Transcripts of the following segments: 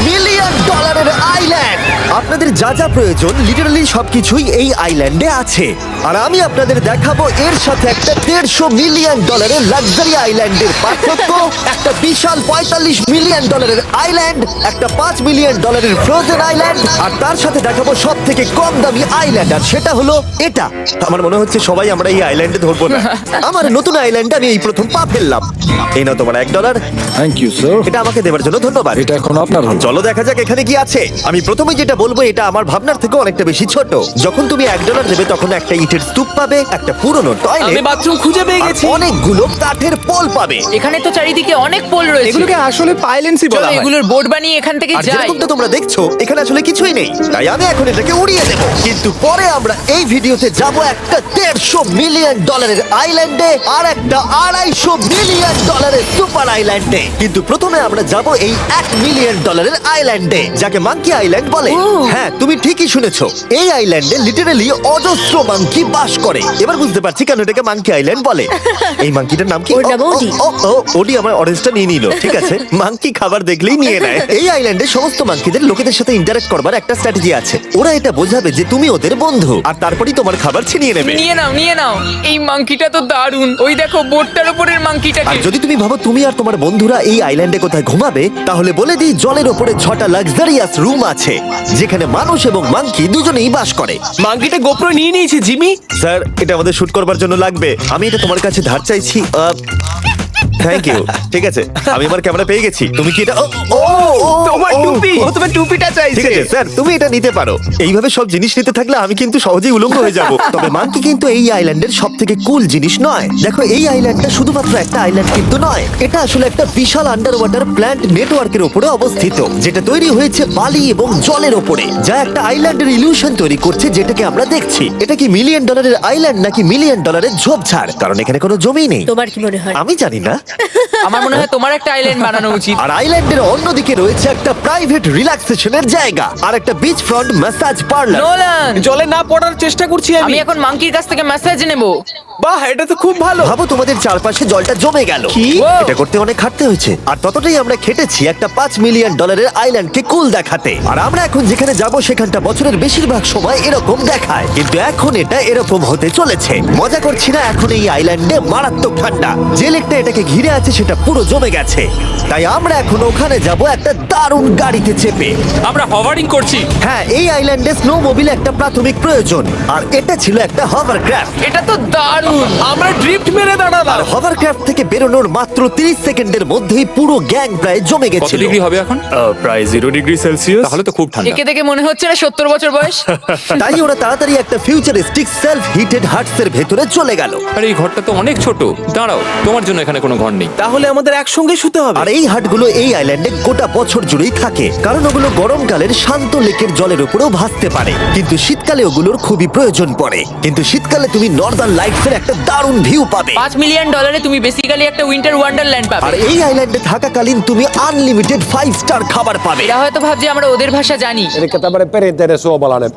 Million ডলারের island. আপনাদের যা যা প্রয়োজন লিটারালি সবকিছুই এই আইল্যান্ডে আছে। আর আমি আপনাদের দেখাবো এর সাথে একটা 150 মিলিয়ন ডলারের লাক্সারি আইল্যান্ডের পার্থক্য, একটা বিশাল 45 মিলিয়ন ডলারের আইল্যান্ড, একটা 5 মিলিয়ন ডলারের ফ্রোজেন আইল্যান্ড, আর তার সাথে দেখাবো সব থেকে কম দামি আইল্যান্ড, আর সেটা হলো এটা। আমার মনে হচ্ছে সবাই আমরা এই আইল্যান্ডে ধরবো না। আমার নতুন আইল্যান্ডে আমি এই প্রথম পা ফেললাম। এই নাও তোমার $1। Thank you sir. এটা আমাকে দেওয়ার জন্য ধন্যবাদ। এটা এখন আপনার হল। চলো দেখা যাক এখানে কি আছে। আমি প্রথমে যেটা বলবো এটা আমার ভাবনার থেকে অনেকটা বেশি ছোট। যখন তুমি $1 দেবে তখন একটা ইটের স্তূপ পাবে, একটা পুরনো আমি টয়লেট, বাথরুম খুঁজে পেয়ে গেছি। অনেকগুলো কাঠের পোল পাবে। এখানে তো চারিদিকে অনেক পোল রয়েছে। এগুলোকে আসলে পাইলেন্সি চলো বলা হয়। এগুলোর বোর্ড বানিয়ে এখান থেকে আর যাই। যেরকমটা তোমরা দেখছো এখানে আসলে কিছুই নেই, তাই আমি এখন এটাকে উড়িয়ে দেবো। কিন্তু পরে আমরা এই ভিডিওতে যাব একটা 150 মিলিয়ন ডলারের আইল্যান্ডে আর একটা 250 মিলিয়ন ডলারের সুপার আইল্যান্ডে। কিন্তু প্রথমে আমরা যাব এই 1 মিলিয়ন ডলারের আইল্যান্ডে, যাকে মাঙ্কি আইল্যান্ড বলে। হ্যাঁ, তুমি ঠিকই শুনেছো, এই আইল্যান্ডে লিটারালি অজস্র মাঙ্কি বাস করে। এবার বুঝতে পারছি কেন এটাকে মাঙ্কি আইল্যান্ড বলে। এই মাঙ্কিটার নাম কি? ওর নাম ওডি। ওডি আমার অরেঞ্জটা নিয়ে নিল। ঠিক আছে, মাঙ্কি খাবার দেখলেই নিয়ে নেয়। এই আইল্যান্ডে সমস্ত মাঙ্কিদের লোকেদের সাথে ইন্টারঅ্যাক্ট করবার একটা স্ট্র্যাটেজি আছে। ওরা এটা বোঝাবে যে তুমি ওদের বন্ধু, আর তারপরেই তোমার খাবার ছিনিয়ে নেবে। নিয়ে নাও নিয়ে নাও। এই মাংকিটা তো দারুণ। ওই দেখো বোর্ডটার উপরের আর মাংকিটাকে। যদি তুমি ভাবো তুমি আর তোমার বন্ধুরা এই আইল্যান্ডে কোথায় ঘুমাবে, তাহলে বলে দিই জলের ওপরে 6টা লাক্সারিয়াস রুম আছে, যেখানে মানুষ এবং মাঙ্কি দুজনেই বাস করে। মাঙ্কিটা গোপ্রো নিয়ে নিয়েছে জিমি। স্যার, এটা আমাদের শুট করবার জন্য লাগবে। আমি এটা তোমার কাছে ধার চাইছি। Thank you. ঠিক আছে, আমি আমার ক্যামেরা পেয়ে গেছি। তুমি কি এটা তোমার টুপি। ও তোমার টুপিটা ঠিক চাইছে। আছে স্যার, তুমি এটা নিতে পারো। এইভাবে সব জিনিস নিতে থাকলে আমি কিন্তু সহজেই উলঙ্গ হয়ে যাব। তবে মাঙ্কি কিন্তু এই আইল্যান্ডের সব থেকে কুল জিনিস নয়। দেখো, এই আইল্যান্ডটা শুধুমাত্র একটা আইল্যান্ড কিন্তু নয়, এটা আসলে একটা বিশাল আন্ডার ওয়াটার প্ল্যান্ট নেটওয়ার্কের উপরে অবস্থিত, যেটা তৈরি হয়েছে বালি এবং জলের উপরে, যা একটা আইল্যান্ডের ইলিউশন তৈরি করছে, যেটাকে আমরা দেখছি। এটা কি মিলিয়ন ডলারের আইল্যান্ড নাকি মিলিয়ন ডলারের ঝোপঝাড়? কারণ এখানে কোনো জমি নেই। তোমার কি মনে হয়? আমি জানি না। আমার মনে হয় তোমার একটা আইল্যান্ড বানানো উচিত। আর আইল্যান্ডের অন্যদিকে রয়েছে একটা প্রাইভেট রিল্যাক্সেশনের জায়গা আর একটা beach front massage parlour. Nolan, জলে না পড়ার চেষ্টা করছি আমি আমি। এখন মাংকির কাছ থেকে মেসেজ নেব। বাহ, এটা তো খুব ভালো। ভাবো তোমাদের চারপাশে জলটা জমে গেল। কি? এটা করতে অনেক খাটতে হয়েছে, আর ততটাই আমরা খেটেছি একটা 5 মিলিয়ন ডলারের আইল্যান্ডকে কুল দেখাতে। আর আমরা এখন যেখানে যাব সেখানটা বছরের বেশিরভাগ সময় এরকম দেখায়, কিন্তু এখন এটা এরকম হতে চলেছে। মজা করছি না, এখন এই আইল্যান্ডে মারাত্মক ঠান্ডা। যে লেকটা এটাকে ঘিরে আছে সেটা পুরো জমে গেছে, তাই আমরা এখন ওখানে যাব একটা দারুণ গাড়িতে চেপে। আমরা হভারিং করছি। হ্যাঁ, এই আইল্যান্ডে স্নো মোবিল একটা প্রাথমিক প্রয়োজন, আর এটা ছিল একটা হভারক্রাফট। এটা তো দারুণ। আমরা ড্রিফট মেরে আর দাঁড়ালাম। হভারক্রাফট থেকে বেরোনোর মাত্র 30 সেকেন্ডের মধ্যেই পুরো গ্যাং প্রায় জমে কত গেছিল। ডিগ্রি হবে এখন? প্রায় 0 ডিগ্রি সেলসিয়াস। তাহলে তো খুব ঠান্ডা। একে দেখে মনে হচ্ছে না 70 বছর বয়স। তাই ওরা তাড়াতাড়ি একটা ফিউচারিস্টিক সেলফ হিটেড হাটস এর ভেতরে চলে গেল। আরে এই ঘরটা তো অনেক ছোট। দাঁড়াও, তোমার জন্য এখানে কোনো ঘর নেই। তাহলে আমাদের একসঙ্গে শুতে হবে। আর এই হাটগুলো এই আইল্যান্ডে গোটা বছর জুড়েই থাকে, কারণ ওগুলো গরমকালের শান্ত লেকের জলের উপরেও ভাসতে পারে, কিন্তু শীতকালে ওগুলোর খুবই প্রয়োজন পড়ে। কিন্তু শীতকালে তুমি নর্দার্ন লাইটস এর একটা দারুণ ভিউ পাবে। 5 মিলিয়ন ডলারে তুমি বেসিক্যালি একটা উইন্টার ওয়ান্ডারল্যান্ড আর পাবে। এই আইল্যান্ডে থাকাকালীন তুমি আনলিমিটেড 5 স্টার খাবার পাবে। এরা হয়তো ভাবছে আমরা ওদের ভাষা জানি। Eli tämmöinen perinteinen suomalainen.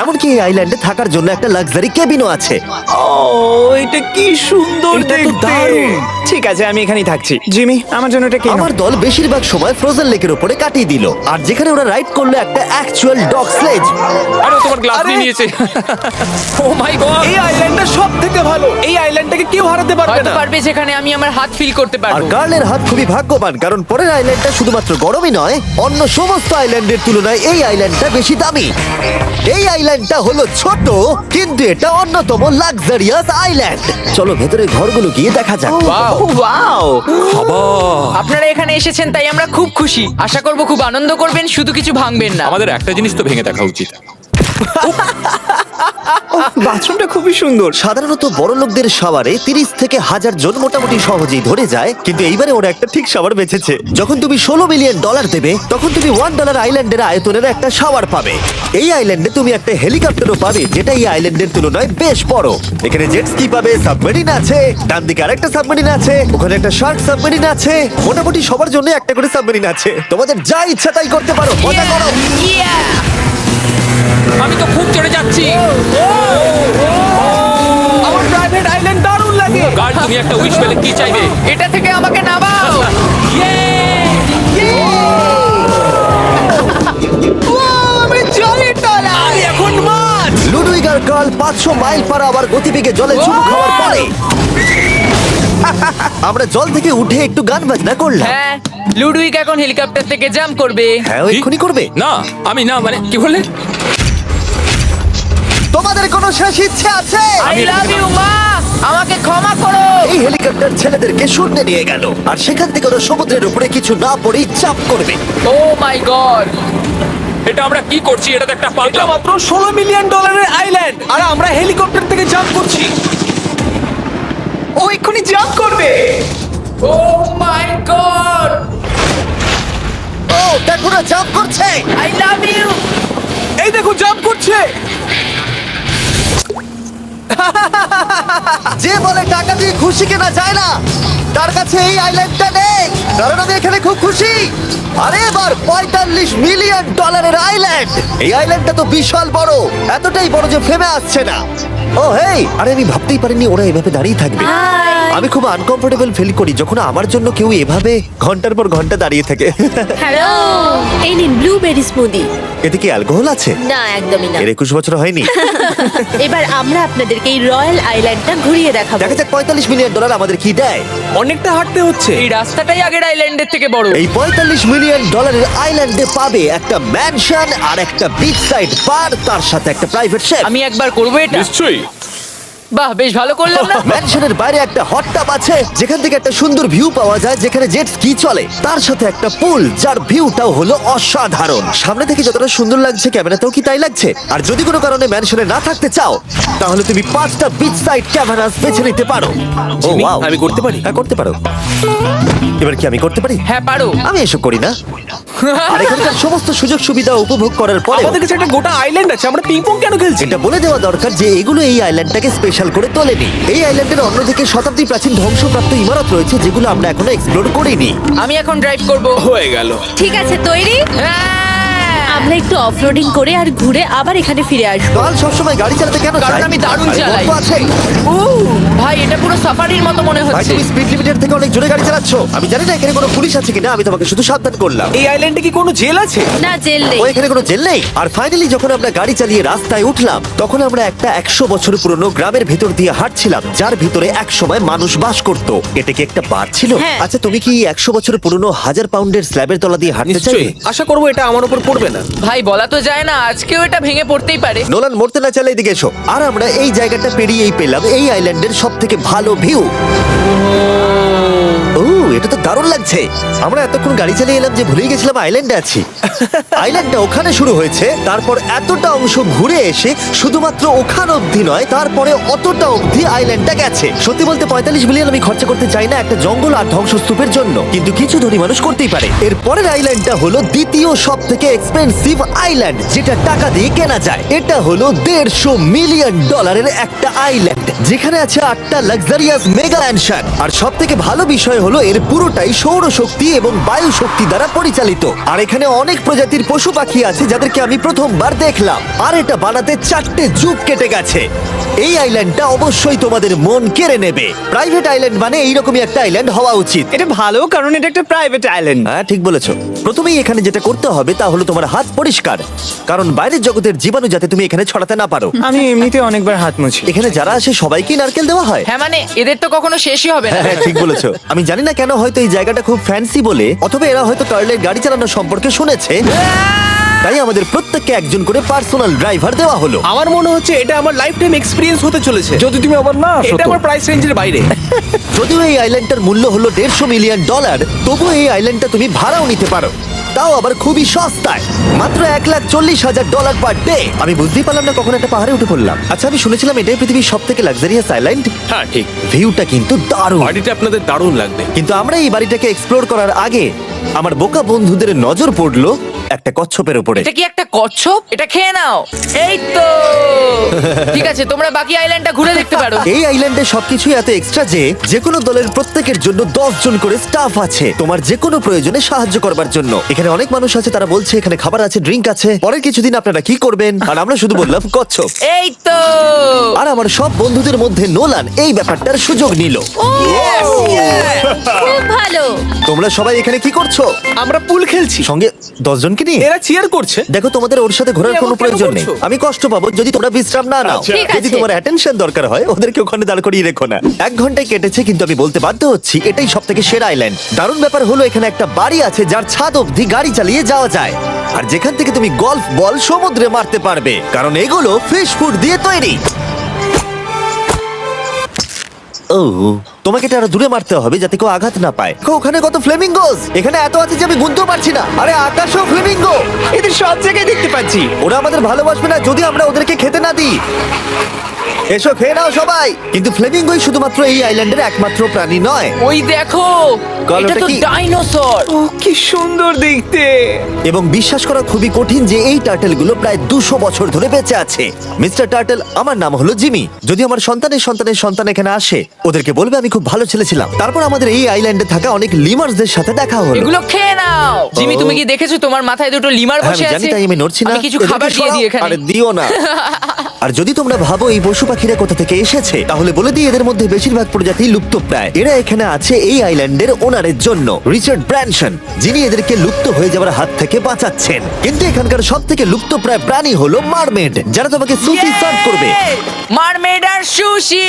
এমনকি এই আইল্যান্ডে থাকার জন্য একটা লাক্সারি কেবিনও আছে। ও, এটা কি সুন্দর এটা তো দেখতে। দারুণ। ঠিক আছে, আমি এখানেই থাকছি। জিমি, আমার জন্য এটা কেন? আমার দল বেশিরভাগ সময় ফ্রোজেন লেকের উপরে কাটিয়ে দিল, আর যেখানে ওরা রাইড করলো একটা অ্যাকচুয়াল ডগ স্লেজ। আরে ও তোমার গ্লাস আরে! নিয়ে নিয়েছে। ও মাই গড। এই আইল্যান্ডটা সব থেকে ভালো। এই আইল্যান্ডটাকে কেউ হারাতে পারবে হয়তো না। পারবে যেখানে আমি আমার হাত ফিল করতে আর পারবো। কার্লের হাত খুবই ভাগ্যবান, কারণ পরের আইল্যান্ডটা শুধুমাত্র গরমই নয়, অন্য সমস্ত আইল্যান্ডের তুলনায় এই আইল্যান্ডটা বেশি দামি। এই আইল্যান্ডটা হলো ছোট, কিন্তু এটা অন্যতম লাক্সারিয়াস আইল্যান্ড। চলো ভেতরে ঘরগুলো গিয়ে দেখা যাক। ওয়াও। বাবা, আপনারা এখানে এসেছেন তাই আমরা খুব খুশি। আশা করব খুব আনন্দ করবেন, শুধু কিছু ভাঙবেন না। আমাদের একটা জিনিস তো ভেঙে দেখা উচিত। বাথরুমটা খুবই সুন্দর। সাধারণত বড় লোকদের শাওয়ারে 30 থেকে 1000 জন মোটামুটি সহজেই ধরে যায়, কিন্তু এইবারে ওরা একটা ঠিক শাওয়ার বেঁচেছে। যখন তুমি $16 মিলিয়ন দেবে, তখন তুমি $1 আইল্যান্ডের আয়তনের একটা শাওয়ার পাবে। এই আইল্যান্ডে তুমি একটা হেলিকপ্টারও পাবে, যেটা এই আইল্যান্ডের তুলনায় বেশ বড়। এখানে জেট স্কি পাবে, সাবমেরিন আছে, ডান দিকে আরেকটা সাবমেরিন আছে, ওখানে একটা শার্ক সাবমেরিন আছে। মোটামুটি সবার জন্য একটা করে সাবমেরিন আছে। তোমাদের যা ইচ্ছা তাই করতে পারো, মজা করো। Yeah! আমি তো খুব চড়ে যাচ্ছি। আমার প্রাইভেট আইল্যান্ড দারুণ লাগে। গার্ড, তুমি একটা উইশ পেলে কি চাইবে? এটা থেকে আমাকে নামাও। Yay! 500 মাইল পার আওয়ার গতিবেগে জলে চুমু খাওয়ার পরে আমরা জল থেকে উঠে একটু গান বাজনা করলাম। হ্যাঁ লুডুইক এখন হেলিকপ্টার থেকে জাম্প করবে। হ্যাঁ ও এক্ষুনি করবে। না আমি না মানে কি বললে? তোমাদের কোনো শেষ ইচ্ছে আছে? আই লাভ ইউ মা, আমাকে ক্ষমা করো। এই হেলিকপ্টার ছেলেদেরকে শূন্যে নিয়ে গেল আর সেখান থেকে ওরা সমুদ্রের উপরে কিছু না পড়েই চাপ করবে। ও মাই গড, এটা আমরা কি করছি? এটা তো একটা এটা পাগলা। মাত্র $16 মিলিয়ন আইল্যান্ড আর আমরা হেলিকপ্টার থেকে জাম্প করছি। ও এক্ষুনি জাম্প করবে। ও মাই গড, ও দেখো না চাপ করছে। I love you. এই দেখো জাম্প করছে। যে বলে টাকা দিয়ে খুশি কেনা যায় না, তার কাছে এই আইল্যান্ডটা নেই। কারণ আমি এখানে খুব খুশি। আরে এবার $45 মিলিয়ন আইল্যান্ড। এই আইল্যান্ডটা তো বিশাল বড়, এতটাই বড় যে ফ্রেমে আসছে না। ও হেই, আরে আমি ভাবতেই পারিনি ওরা এভাবে দাঁড়িয়ে থাকবে। আমি খুব আনকমফোর্টেবল ফিল করি যখন আমার জন্য কেউ এভাবে ঘন্টার পর ঘন্টা দাঁড়িয়ে থাকে। হ্যালো, এই নিন ব্লুবেরি স্মুদি। এতে কি অ্যালকোহল আছে? না, একদমই না। এর 21 বছর হয়নি। এবার আমরা আপনাদেরকে এই রয়্যাল আইল্যান্ডটা ঘুরিয়ে দেখাবো। দেখা যাক $45 মিলিয়ন আমাদের কি দেয়। অনেকটা হাঁটতে হচ্ছে। এই রাস্তাটাই আগের আইল্যান্ডের থেকে বড়। এই $45 মিলিয়ন আইল্যান্ডে পাবে একটা ম্যানশন আর একটা বিচ সাইড বার, তার সাথে একটা প্রাইভেট শেফ। আমি একবার করবো এটা। নিশ্চয়ই। বাহ, বেশ ভালো করলাম না? ম্যানশনের বাইরে একটা হট টাব আছে যেখান থেকে একটা সুন্দর ভিউ পাওয়া যায়, যেখানে জেট স্কি চলে। তার সাথে একটা পুল যার ভিউটাও হলো অসাধারণ। সামনে থেকে যতটা সুন্দর লাগছে ক্যামেরাতেও কি তাই লাগছে। আর যদি কোনো কারণে ম্যানশনে না থাকতে চাও তাহলে তুমি 5টা বিচ সাইড ক্যামেরাস বেছে নিতে পারো। ও জিমি, ওয়াও, আমি করতে পারি? হ্যাঁ করতে পারো। এবার কি আমি করতে পারি? হ্যাঁ পারো। আমি এসব করি না। আর এখানকার সমস্ত সুযোগ সুবিধা উপভোগ করার পরে আমাদের কাছে একটা গোটা আইল্যান্ড আছে, আমরা পিং পং কেন খেলছি? এটা বলে দেওয়া দরকার যে এগুলো এই আইল্যান্ডটাকে স্পেশাল করে তোলেনি। এই আইল্যান্ডের অন্যদিকে শতাব্দী প্রাচীন ধ্বংসপ্রাপ্ত ইমারত রয়েছে যেগুলো আমরা এখনো এক্সপ্লোর করিনি। আমি এখন ড্রাইভ করব। হয়ে গেল। ঠিক আছে, তৈরি? হ্যাঁ। আমরা একটু অফরোডিং করে আর ঘুরে আবার এখানে ফিরে আসবো। কাল সবসময় গাড়ি চালাতে কেন কারণ চায়? আমি দারুণ আরে চালাই। গল্প আছে। ভাই এটা পুরো সাফারির মতো মনে ভাই হচ্ছে। তুমি স্পিড লিমিটের থেকে অনেক জোরে গাড়ি চালাচ্ছ। আমি জানি না এখানে কোনো পুলিশ আছে কিনা, আমি তোমাকে শুধু সাবধান করলাম। এই আইল্যান্ডে কি কোনো জেল আছে? না, জেল নেই। ও এখানে কোনো জেল নেই। আর ফাইনালি যখন আমরা গাড়ি চালিয়ে রাস্তায় উঠলাম তখন আমরা একটা 100 বছর পুরনো গ্রামের ভেতর দিয়ে হাঁটছিলাম, যার ভিতরে এক সময় মানুষ বাস করত। এটা কি একটা বার ছিল? হ্যাঁ। আচ্ছা তুমি কি 100 বছর পুরনো 1000 পাউন্ডের স্ল্যাবের তলা দিয়ে হাঁটতে চাইবে? নিশ্চয়ই। আশা করবো এটা আমার উপর পড়বে না। ভাই বলা তো যায় না, আজকেও এটা ভেঙে পড়তেই পারে। নোলান মরতে না চাইলে এদিকে এসো। আর আমরা এই জায়গাটা পেরিয়েই পেলাম এই আইল্যান্ডের সব থেকে ভালো ভিউ। ও এটা তো দারুণ লাগছে। আমরা এতক্ষণ গাড়ি চালিয়ে এলাম যে ভুলেই গেছিলাম আইল্যান্ডে আছি। আইল্যান্ডটা ওখানে শুরু হয়েছে, তারপর এতটা অংশ ঘুরে এসে শুধুমাত্র ওখান অবধি নয়, তারপরে অতটা অবধি আইল্যান্ডটা গেছে। সত্যি বলতে 45 মিলিয়ন আমি খরচা করতে চাই না একটা জঙ্গল আর ধ্বংসস্তূপের জন্য, কিন্তু কিছু ধনী মানুষ করতেই পারে। এর পরের আইল্যান্ডটা হলো দ্বিতীয় সব থেকে এক্সপেন্সিভ আইল্যান্ড, যেটা টাকা দিয়ে কেনা যায়। এটা হলো $150 মিলিয়ন একটা আইল্যান্ড, যেখানে আছে 8টা লাক্সারিয়াস মেগা ম্যানশন। আর সব থেকে ভালো বিষয় হলো এর পুরোটাই সৌরশক্তি এবং বায়ু শক্তি দ্বারা পরিচালিত। আর এখানে অনেক প্রজাতির পশু পাখি আছে যাদেরকে আমি প্রথমবার দেখলাম। আর এটা বানাতে 4টে যুগ কেটে গেছে। এই আইল্যান্ডটা অবশ্যই তোমাদের মন কেড়ে নেবে। প্রাইভেট আইল্যান্ড মানে এইরকমই একটা আইল্যান্ড হওয়া উচিত। এটা ভালো, কারণ এটা একটা প্রাইভেট আইল্যান্ড। হ্যাঁ ঠিক বলেছো। প্রথমেই এখানে যেটা করতে হবে তা হলো তোমার হাত পরিষ্কার, কারণ বাইরের জগতের জীবাণু যাতে তুমি এখানে ছড়াতে না পারো। আমি এমনিতে অনেকবার হাত মুছি। এখানে যারা আসে সবাইকেই নারকেল দেওয়া হয়। হ্যাঁ মানে এদের তো কখনো শেষই হবে না। হ্যাঁ ঠিক বলেছো। আমি জানি না কেন, হয়তো এই জায়গাটা খুব ফ্যান্সি বলে, অথবা এরা হয়তো কার্লের গাড়ি চালানো সম্পর্কে শুনেছে, তাই আমাদের প্রত্যেককে একজন করে পার্সোনাল ড্রাইভার দেওয়া হলো। আমার মনে হচ্ছে এটা আমার লাইফ টাইম এক্সপিরিয়েন্স হতে চলেছে। যদি তুমি আবার না আসো এটা তো। আমার প্রাইস রেঞ্জের বাইরে। যদিও এই আইল্যান্ডটার মূল্য হলো $150 মিলিয়ন, তবুও এই আইল্যান্ডটা তুমি ভাড়াও নিতে পারো, তাও আবার খুবই সস্তায়, মাত্র $140,000 পার ডে। আমি বুঝতেই পারলাম না কখন একটা পাহাড়ে উঠে পড়লাম। আচ্ছা আমি শুনেছিলাম এটাই পৃথিবীর সব থেকে লাক্সারিয়াস আইল্যান্ড। হ্যাঁ ঠিক। ভিউটা কিন্তু দারুণ। বাড়িটা আপনাদের দারুণ লাগবে। কিন্তু আমরা এই বাড়িটাকে এক্সপ্লোর করার আগে আমার বোকা বন্ধুদের নজর পড়লো একটা কচ্ছপের উপরে। এটা কি একটা কচ্ছপ? এটা খেয়ে নাও। এই তো ঠিক আছে, তোমরা বাকি আইল্যান্ডটা ঘুরে দেখতে পারো। এই আইল্যান্ডে সবকিছুই এত এক্সট্রা যে কোনো দলের প্রত্যেকের জন্য 10 জন করে স্টাফ আছে তোমার যে কোনো প্রয়োজনে সাহায্য করবার জন্য। এখানে অনেক মানুষ আছে, তারা বলছে এখানে খাবার আছে, ড্রিঙ্ক আছে, পরের কিছুদিন আপনারা কি করবেন, আর আমরা শুধু বললাম কচ্ছপ। এই তো আর আমার সব বন্ধুদের মধ্যে নোলান এই ব্যাপারটার সুযোগ নিল। খুব ভালো। তোমরা সবাই এখানে কি করছো? আমরা পুল খেলছি। সঙ্গে 10 জনকে পিকনিক? এরা চিয়ার করছে। দেখো, তোমাদের ওর সাথে ঘোরার তুমি কোনো এমন কেন প্রয়োজন নেই। করছো? আমি কষ্ট পাবো যদি তোমরা বিশ্রাম না নাও। ঠিক যদি আছে। তোমার অ্যাটেনশন দরকার হয়, ওদেরকে ওখানে দাঁড় করিয়ে রেখো না। 1 ঘন্টায় কেটেছে, কিন্তু আমি বলতে বাধ্য হচ্ছি এটাই সব থেকে সেরা আইল্যান্ড। দারুণ ব্যাপার হলো এখানে একটা বাড়ি আছে যার ছাদ অবধি গাড়ি চালিয়ে যাওয়া যায়, আর যেখান থেকে তুমি গলফ বল সমুদ্রে মারতে পারবে, কারণ এগুলো ফিশ ফুড দিয়ে তৈরি। ও, তোমাকে এটা আরো দূরে মারতে হবে যাতে কেউ আঘাত না পায়। ওখানে কত ফ্লেমিঙ্গোস! এখানে এত আছে যে আমি গুনতেও পারছি না। আরে আকাশও ফ্লেমিঙ্গো! এদের সব জায়গায় দেখতে পাচ্ছি। ওরা আমাদের ভালোবাসবে না যদি আমরা ওদেরকে খেতে না দিই। এসো, খেয়ে নাও সবাই। কিন্তু ফ্লেমিঙ্গোই শুধুমাত্র এই আইল্যান্ডের একমাত্র প্রাণী নয়। ওই দেখো, গল্পটা এটা তো কি? ডাইনোসর। ও কি সুন্দর দেখতে। এবং বিশ্বাস করা খুবই কঠিন যে এই টার্টেলগুলো প্রায় 200 বছর ধরে বেঁচে আছে। মিস্টার টার্টেল, আমার নাম হলো জিমি। যদি আমার সন্তানের সন্তানের সন্তান এখানে আসে, ওদেরকে বলবে আমি খুব ভালো ছেলে ছিলাম। তারপর আমাদের এই আইল্যান্ডে থাকা অনেক লিমার্সদের সাথে দেখা হলো। এগুলো খেয়ে নাও। জিমি, তুমি কি দেখেছো তোমার মাথায় দুটো লিমার হ্যাঁ, বসে আমি জানি, আছে? তাই আমি নড়ছি না। আমি কিছু এদেরকে খাবার দিয়ে সরাও। দিই এখানে। আরে দিও না। আর যদি তোমরা ভাবো এই পশু পাখিরা কোথা থেকে এসেছে, তাহলে বলে দিই এদের মধ্যে বেশিরভাগ প্রজাতি লুপ্তপ্রায়। এরা এখানে আছে এই আইল্যান্ডের ওনারের জন্য, রিচার্ড ব্র্যানসন, যিনি এদেরকে লুপ্ত হয়ে যাওয়ার হাত থেকে বাঁচাচ্ছেন। কিন্তু এখানকার সব থেকে লুপ্তপ্রায় প্রাণী হলো মারমেড, যারা তোমাকে সুশি সার্ভ করবে। মারমেড আর সুশি।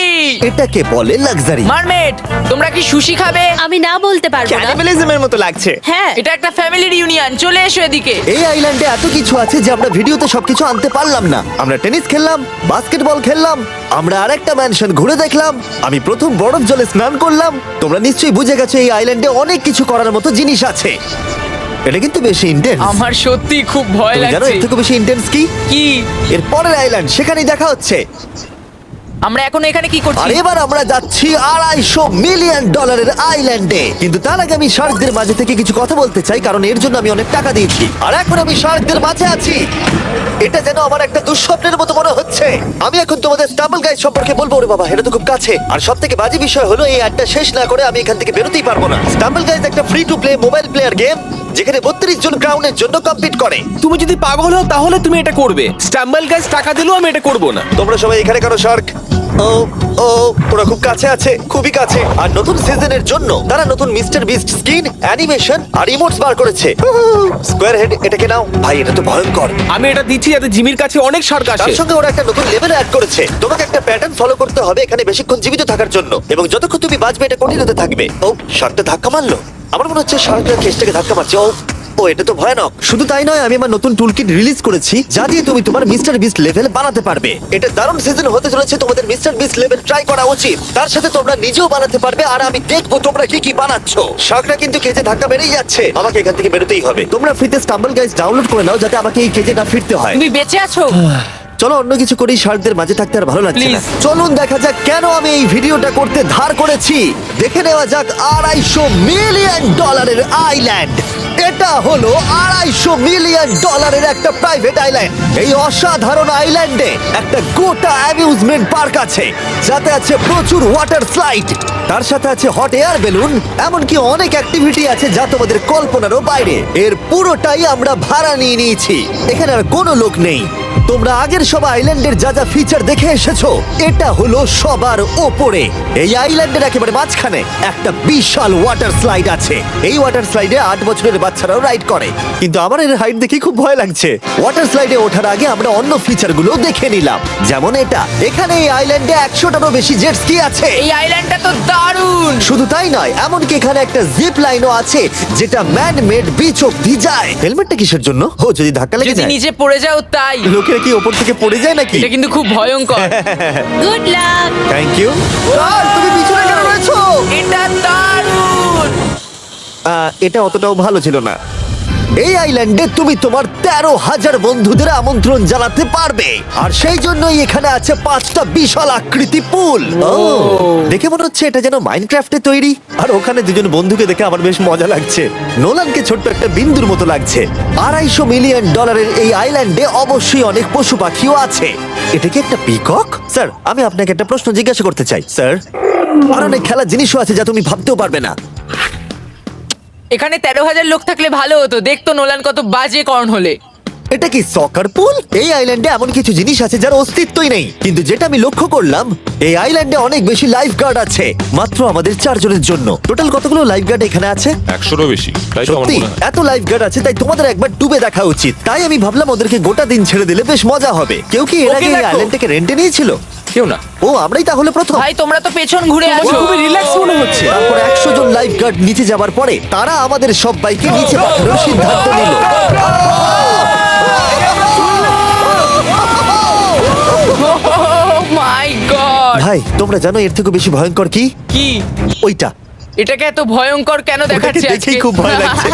এটাকে বলে লাক্সারি। মারমেড, তোমরা কি সুশি খাবে? আমি না বলতে পারবো না। ক্যানিবালিজমের মতো লাগছে। হ্যাঁ, এটা একটা ফ্যামিলি রিউনিয়ন, চলে এসো এদিকে। এই আইল্যান্ডে এত কিছু আছে যে আমরা ভিডিওতে সবকিছু আনতে পারলাম না। আমরা টেনিস খেললাম, বাস্কেটবল খেললাম, আমরা আরেকটা ম্যানশন ঘুরে দেখলাম, আমি প্রথম বরফ জলে স্নান করলাম। তোমরা নিশ্চয়ই বুঝে গেছো এই আইল্যান্ডে অনেক কিছু করার মতো জিনিস আছে। এটা কিন্তু বেশি ইন্টেন্স। আমার সত্যি খুব ভয় তুমি জানো লাগছে। এর থেকে বেশি ইন্টেন্স কি? কি? এর পরের আইল্যান্ড, সেখানেই দেখা হচ্ছে। আমরা এখন এখানে কি আর করছি? এবার আমরা যাচ্ছি $250 মিলিয়ন আইল্যান্ডে। কিন্তু তার আগে আমি শার্কদের মাঝে থেকে কিছু কথা বলতে চাই, কারণ এর জন্য আমি অনেক টাকা দিয়েছি। আর এখন আমি শার্কদের মাঝে আছি। এটা যেন আমার একটা দুঃস্বপ্নের মতো মনে হচ্ছে। আমি এখন তোমাদের স্টাম্বল গাইড সম্পর্কে বলবো। ওরে বাবা, এটা তো খুব কাছে। আর সব থেকে বাজে বিষয় হলো এই অ্যাডটা শেষ না করে আমি এখান থেকে বেরোতেই পারবো না। স্টাম্বল গাইজ একটা free to play mobile player game, যেখানে 32 জন ক্রাউনের জন্য কম্পিট করে। তুমি যদি পাগল হও তাহলে তুমি এটা করবে। স্ট্যাম্বল গাইজ টাকা দিলেও আমি এটা করব না। তোমরা সবাই এখানে কেন শার্ক? ও ও, ওরা খুব কাছে আছে, খুবই কাছে। আর নতুন সিজনের জন্য তারা নতুন মিস্টার বিস্ট স্কিন, অ্যানিমেশন আর ইমোটস বার করেছে। স্কোয়ার হেড, এটাকে নাও ভাই, এটা তো ভয়ঙ্কর। আমি এটা দিচ্ছি যাতে জিমির কাছে অনেক শার্ক তার আসে। সঙ্গে ওরা একটা নতুন লেভেল অ্যাড করেছে। তোমাকে একটা প্যাটার্ন ফলো করতে হবে এখানে বেশিক্ষণ জীবিত থাকার জন্য, এবং যতক্ষণ তুমি বাঁচবে এটা কঠিন হতে থাকবে। ও, শার্কটা ধাক্কা মারলো। আমার মনে হচ্ছে শার্কটা কেসটাকে ধাক্কা মারছে। ও ও, এটা তো ভয়ানক। শুধু তাই নয়, আমি আমার নতুন টুলকিট রিলিজ করেছি যা দিয়ে তুমি তোমার মিস্টার বিস্ট লেভেল বানাতে পারবে। এটা দারুণ সিজন হতে চলেছে, তোমাদের মিস্টার বিস্ট লেভেল ট্রাই করা উচিত। তার সাথে তোমরা নিজেও বানাতে পারবে, আর আমি দেখবো তোমরা কি কি বানাচ্ছ। শার্কটা কিন্তু কেজে ধাক্কা মেরেই যাচ্ছে, আমাকে এখান থেকে বেরোতেই হবে। তোমরা ফ্রিতে স্টাম্বল গাইজ ডাউনলোড করে নাও যাতে আমাকে এই কেজে না ফিরতে হয়। তুমি বেঁচে আছো? চলো অন্য কিছু করি, শার্কদের মাঝে থাকতে আর ভালো লাগছে না। Please. চলুন দেখা যাক কেন আমি এই ভিডিওটা করতে ধার করেছি। দেখে নেওয়া যাক $250 মিলিয়ন আইল্যান্ড। এটা হলো $250 মিলিয়ন একটা প্রাইভেট আইল্যান্ড। এই অসাধারণ আইল্যান্ডে একটা গোটা অ্যামিউজমেন্ট পার্ক আছে, যাতে আছে প্রচুর ওয়াটার স্লাইড, তার সাথে আছে হট এয়ার বেলুন, এমনকি অনেক অ্যাক্টিভিটি আছে যা তোমাদের কল্পনারও বাইরে। এর পুরোটাই আমরা ভাড়া নিয়ে নিয়েছি। এখানে আর কোনো লোক নেই। তোমরা আগের সব আইল্যান্ডের যা যা ফিচার দেখে এসেছো, এটা হলো সবার ওপরে। এই আইল্যান্ডের একেবারে মাঝখানে একটা বিশাল ওয়াটার স্লাইড আছে। এই ওয়াটার স্লাইডে 8 বছরের বাচ্চারাও রাইড করে, কিন্তু আমার এর হাইট দেখে খুব ভয় লাগছে। ওয়াটার স্লাইডে ওঠার আগে আমরা অন্য ফিচারগুলো দেখে নিলাম, যেমন এটা। এখানে এই আইল্যান্ডে 100টারও বেশি জেট স্কি আছে। এই আইল্যান্ডটা তো দারুণ। শুধু তাই নয়, এমনকি এখানে একটা জিপ লাইনও আছে যেটা ম্যান মেড বিচ অব্দি যায়। হেলমেটটা কিসের জন্য? ও, যদি ধাক্কা লেগে যদি যায়। নিচে পড়ে যাও তাই। লোকেরা কি ওপর থেকে পড়ে যায় নাকি? এটা কিন্তু খুব ভয়ঙ্কর। Good luck. Thank you. তুমি পিছনে কেন রয়েছো? এটা দারুণ। এটা অতটাও ভালো ছিল না। এই আইল্যান্ডে তুমি তোমার 13,000 বন্ধুদের আমন্ত্রণ জানাতে পারবে, আর সেই জন্যই এখানে আছে 5টা বিশাল আকৃতি পুল। দেখে মনে হচ্ছে এটা যেন মাইনক্রাফটে তৈরি। আর ওখানে দুজন বন্ধুকে দেখে আমার বেশ মজা লাগছে। নোলানকে ছোট্ট একটা বিন্দুর মতো লাগছে। $250 মিলিয়ন এই আইল্যান্ডে অবশ্যই অনেক পশু পাখিও আছে। এটা কি একটা পিকক? স্যার, আমি আপনাকে একটা প্রশ্ন জিজ্ঞাসা করতে চাই। স্যার, আর অনেক খেলার জিনিসও আছে যা তুমি ভাবতেও পারবে না। এখানে 13,000 লোক থাকলে ভালো হতো, দেখতো নোলান কত বাজে কর্ন হলে। এটা কি সকার পুল? এই আইল্যান্ডে এমন কিছু জিনিস আছে যার অস্তিত্বই নেই, কিন্তু যেটা আমি লক্ষ্য করলাম এই আইল্যান্ডে অনেক বেশি লাইফ গার্ড আছে, মাত্র আমাদের 4 জনের জন্য। টোটাল কতগুলো লাইফ গার্ড এখানে আছে? 100-রও বেশি, তাই তো আমার সত্যি মনে হয়। এত লাইফ গার্ড আছে, তাই তোমাদের একবার ডুবে দেখা উচিত। তাই আমি ভাবলাম ওদেরকে গোটা দিন ছেড়ে দিলে বেশ মজা হবে। কেউ কি এর ওকে আগে এই দেখো। আইল্যান্ডটাকে রেন্টে নিয়েছিল? কেউ না। ও, আমরাই তাহলে প্রথম। ভাই তোমরা তো পেছন ঘুরে তোমাকে আছো। খুবই রিল্যাক্স মনে হচ্ছে। তারপর 100 জন লাইফ গার্ড নিচে যাবার পরে তারা আমাদের সবাইকে নিচে পাঠানোর সিদ্ধান্ত নিল। মাই গড! ভাই, তোমরা জানো এর থেকে বেশি ভয়ঙ্কর কি? কি? ওইটা। এটাকে এত ভয়ঙ্কর কেন ওটাকে দেখাচ্ছে আজকে? দেখেই খুব ভয় লাগছে।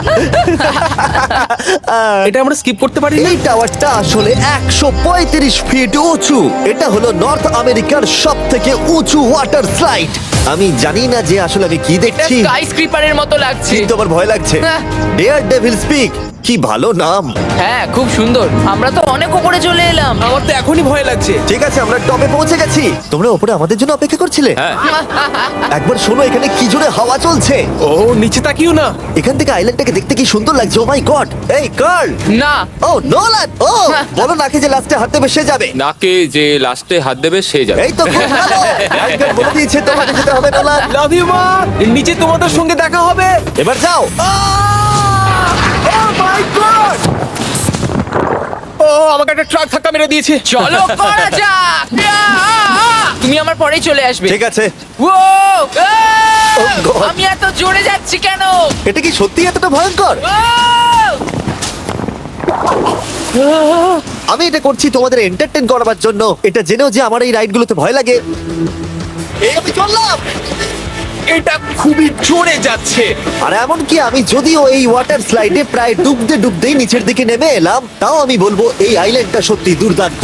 এটা আমরা স্কিপ করতে পারি না? এই টাওয়ারটা আসলে 135 ফিট উঁচু। এটা হলো নর্থ আমেরিকার সবথেকে উঁচু ওয়াটার স্লাইড। আমি জানি না যে আসলে আমি কি দেখছি, স্কাই স্ক্রিপারের মতো লাগছে। কিন্তু আমার ভয় লাগছে। হ্যাঁ। ডেয়ার ডেভিল স্পিক, কি ভালো নাম। হ্যাঁ, খুব সুন্দর। আমরা তো অনেক উপরে চলে এলাম। আমার তো এখনই ভয় লাগছে। ঠিক আছে, আমরা টপে পৌঁছে গেছি। তোমরা উপরে আমাদের জন্য অপেক্ষা করছিলে? হ্যাঁ, একবার শোনো, এখানে কি জোরে হাওয়া চলছে। ও নিচে তাকিও না। এখান থেকে আইল্যান্ডটাকে দেখতে কি সুন্দর লাগছে। ও মাই গড। এই কার্ল। না, ও নোলান। ও বলো নাকি যে লাস্টে হাত দেবে সে যাবে। নাকে যে লাস্টে হাত দেবে সে যাবে। এই তো খুব ভালো। একবার বলে দিয়েছে তোমাকে যেতে হবে নোলান। লাভ ইউ মা। নিচে তোমাদের সঙ্গে দেখা হবে। এবার যাও। ও মাই গড! ও আমাকে একটা ট্রাক ধাক্কা মেরে দিয়েছে। চলো করা যাক। তুমি আমার পরেই চলে আসবে। ঠিক আছে। ও, Oh God! আমি এত জোরে যাচ্ছি কেন? এটা কি সত্যি এতটা ভয়ঙ্কর? ও! আমি এটা করছি তোমাদের এন্টারটেইন করার জন্য। এটা জেনেও যে আমার এই রাইডগুলোতে ভয় লাগে। এই আমি চললাম। এটা খুবই জোরে যাচ্ছে। আর এমনকি আমি যদিও এই ওয়াটার স্লাইডে প্রায় ডুবতেই নিচের দিকে নেমে এলাম, তাও আমি বলবো এই আইল্যান্ডটা সত্যি দুর্দান্ত।